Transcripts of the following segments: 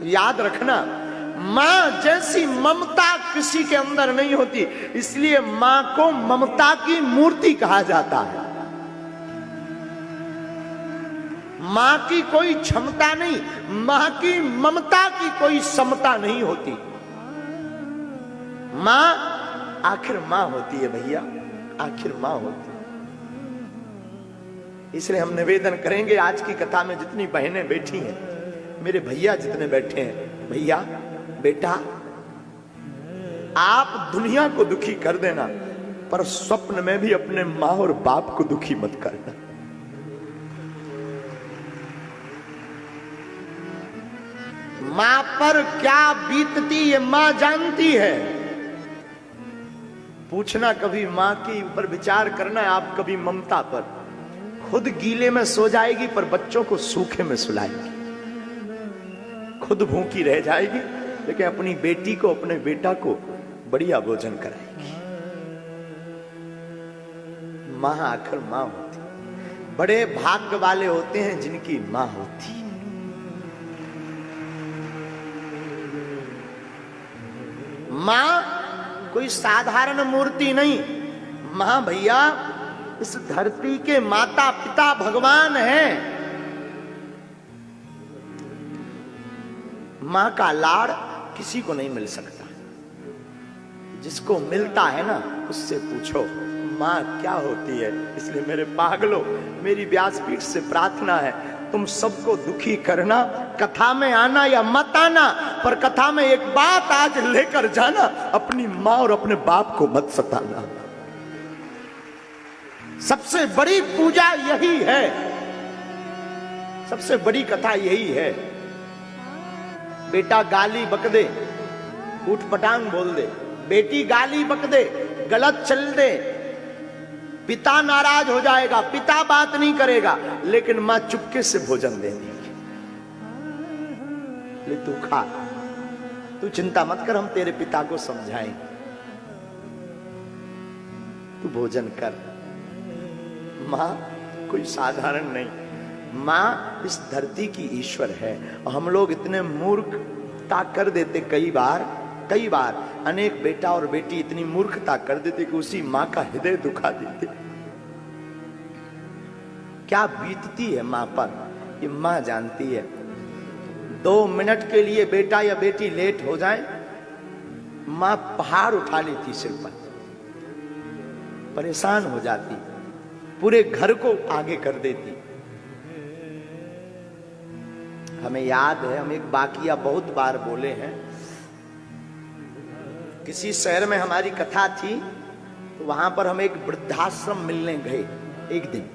याद रखना, मां जैसी ममता किसी के अंदर नहीं होती, इसलिए मां को ममता की मूर्ति कहा जाता है। मां की कोई क्षमता नहीं, मां की ममता की कोई समता नहीं होती। मां आखिर मां होती है भैया, आखिर मां होती है। इसलिए हम निवेदन करेंगे, आज की कथा में जितनी बहनें बैठी हैं, मेरे भैया जितने बैठे हैं, भैया बेटा आप दुनिया को दुखी कर देना, पर स्वप्न में भी अपने मां और बाप को दुखी मत करना। मां पर क्या बीतती है मां जानती है। पूछना कभी मां के ऊपर विचार करना है आप कभी ममता पर। खुद गीले में सो जाएगी पर बच्चों को सूखे में सुलाएगी, खुद भूखी रह जाएगी लेकिन अपनी बेटी को, अपने बेटा को बढ़िया भोजन कराएगी। मां आखिर मां होती। बड़े भाग्य वाले होते हैं जिनकी मां होती। मां कोई साधारण मूर्ति नहीं, मां भैया इस धरती के माता पिता भगवान हैं। मां का लाड़ किसी को नहीं मिल सकता, जिसको मिलता है ना उससे पूछो मां क्या होती है। इसलिए मेरे पागलों, मेरी व्यासपीठ से प्रार्थना है, तुम सबको दुखी करना, कथा में आना या मत आना, पर कथा में एक बात आज लेकर जाना, अपनी मां और अपने बाप को मत सताना। सबसे बड़ी पूजा यही है, सबसे बड़ी कथा यही है। बेटा गाली बक दे, उठ पटांग बोल दे, बेटी गाली बक दे, गलत चल दे, पिता नाराज हो जाएगा, पिता बात नहीं करेगा, लेकिन मां चुपके से भोजन दे देगी। ले तू खा, तू चिंता मत कर, हम तेरे पिता को समझाएंगे, तू भोजन कर। मां कोई साधारण नहीं, मां इस धरती की ईश्वर है। और हम लोग इतने मूर्खता कर देते, कई बार अनेक बेटा और बेटी इतनी मूर्खता कर देते कि उसी मां का हृदय दुखा देते। क्या बीतती है मां पर, ये मां जानती है। 2 मिनट के लिए बेटा या बेटी लेट हो जाए, मां पहाड़ उठा लेती सिर पर, परेशान हो जाती, पूरे घर को आगे कर देती। हमें याद है, हम एक वाकया बहुत बार बोले हैं। किसी शहर में हमारी कथा थी, तो वहां पर हम एक वृद्धाश्रम मिलने गए। एक दिन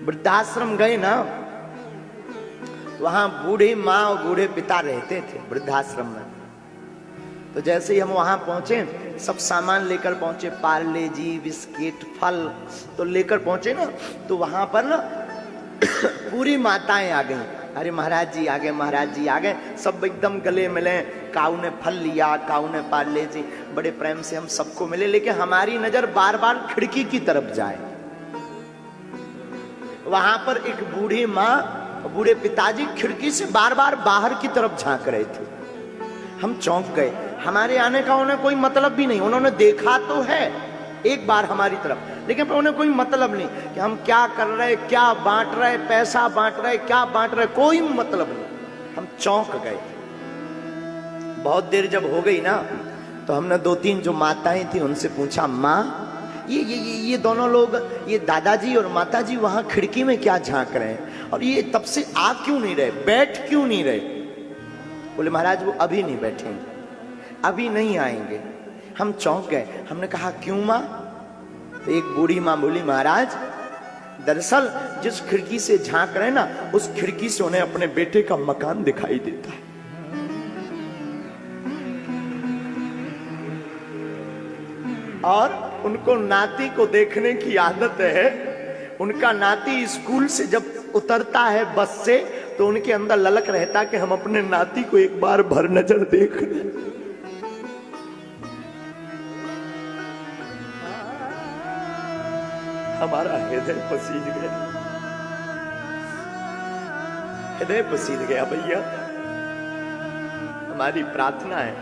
वृद्धाश्रम गए ना, वहां बूढ़ी माँ और बूढ़े पिता रहते थे वृद्धाश्रम में। तो जैसे ही हम वहां पहुंचे, सब सामान लेकर पहुंचे, पार्ले जी, बिस्किट, फल तो लेकर पहुंचे ना, तो वहां पर ना पूरी माताएं आ गई। अरे महाराज जी आ गए, महाराज जी आ गए, सब एकदम गले मिले। काऊ ने फल लिया, काऊ ने पार्ले जी, बड़े प्रेम से हम सबको मिले। लेकिन हमारी नजर बार बार खिड़की की तरफ जाए। वहां पर एक बूढ़ी माँ, बूढ़े पिताजी खिड़की से बार बार बाहर की तरफ झांक रहे थे। हम चौंक गए। हमारे आने का उन्हें कोई मतलब भी नहीं, उन्होंने देखा तो है एक बार हमारी तरफ, लेकिन उन्हें कोई मतलब नहीं कि हम क्या कर रहे, क्या बांट रहे, पैसा बांट रहे, क्या बांट रहे, कोई मतलब नहीं। हम चौंक गए। बहुत देर जब हो गई ना, तो हमने 2-3 जो माताएं थी उनसे पूछा, माँ ये दोनों लोग, ये दादाजी और माताजी वहां खिड़की में क्या झांक रहे हैं, और ये तब से आ क्यों नहीं रहे, बैठ क्यों नहीं रहे? बोले महाराज वो अभी नहीं बैठेंगे, अभी नहीं आएंगे। हम चौंक गए। हमने कहा क्यों माँ? तो एक बूढ़ी माँ बोली, महाराज दरअसल जिस खिड़की से झांक रहे ना, उस खिड़की से उन्हें अपने बेटे का मकान दिखाई देता है। और उनको नाती को देखने की आदत है। उनका नाती स्कूल से जब उतरता है बस से, तो उनके अंदर ललक रहता कि हम अपने नाती को एक बार भर नजर देख लें। हमारा हृदय पसीज गया। हृदय पसीज गया भैया। हमारी प्रार्थना है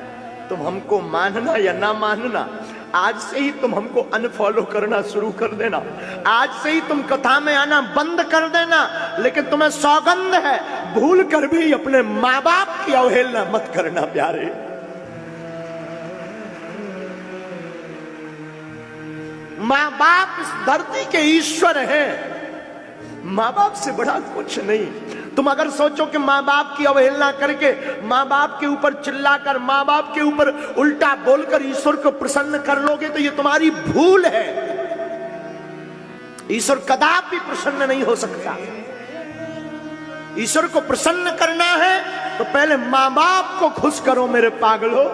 तुम हमको मानना या ना मानना, आज से ही तुम हमको अनफॉलो करना शुरू कर देना, आज से ही तुम कथा में आना बंद कर देना, लेकिन तुम्हें सौगंध है भूल कर भी अपने माँ बाप की अवहेलना मत करना प्यारे। माँ बाप इस धरती के ईश्वर हैं, माँ बाप से बड़ा कुछ नहीं। तुम अगर सोचो कि माँ बाप की अवहेलना करके, माँ बाप के ऊपर चिल्लाकर, माँ बाप के ऊपर उल्टा बोलकर ईश्वर को प्रसन्न कर लोगे तो ये तुम्हारी भूल है। ईश्वर कदापि प्रसन्न नहीं हो सकता। ईश्वर को प्रसन्न करना है तो पहले माँ बाप को खुश करो मेरे पागलों।